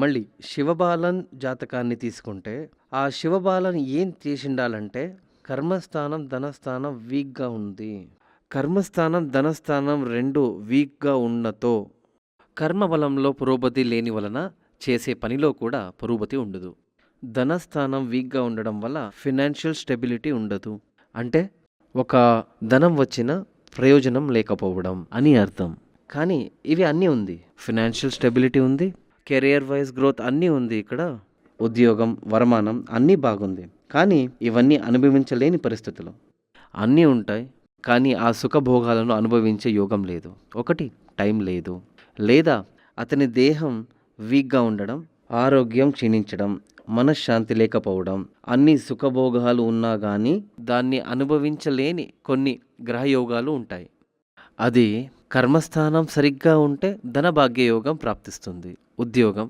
మళ్ళీ శివబాలన్ జాతకాన్ని తీసుకుంటే, ఆ శివబాలన్ ఏం చేసిండాలంటే, కర్మస్థానం, ధనస్థానం వీక్‌గా ఉంది. కర్మస్థానం, ధనస్థానం 2 వీక్‌గా ఉన్నతో కర్మబలంలో పురోగతి లేని వలన చేసే పనిలో కూడా పురోగతి ఉండదు. ధనస్థానం వీక్‌గా ఉండడం వల్ల ఫినాన్షియల్ స్టెబిలిటీ ఉండదు. అంటే ఒక ధనం వచ్చినా ప్రయోజనం లేకపోవడం అని అర్థం. కానీ ఇవి అన్నీ ఉంది. ఫినాన్షియల్ స్టెబిలిటీ ఉంది. కెరియర్ వైస్ గ్రోత్ అన్నీ ఉంది ఇక్కడ. ఉద్యోగం, వరమానం అన్నీ బాగుంది. కానీ ఇవన్నీ అనుభవించలేని పరిస్థితులు. అన్నీ ఉంటాయి. కానీ ఆ సుఖభోగాలను అనుభవించే యోగం లేదు. ఒకటి టైం లేదు. లేదా అతని దేహం వీక్‌గా ఉండడం, ఆరోగ్యం క్షీణించడం, మనశ్శాంతి లేకపోవడం, అన్ని సుఖభోగాలు ఉన్నా గానీ దాన్ని అనుభవించలేని కొన్ని గ్రహయోగాలు ఉంటాయి. అది కర్మస్థానం సరిగ్గా ఉంటే ధనభాగ్య యోగం ప్రాప్తిస్తుంది. ఉద్యోగం,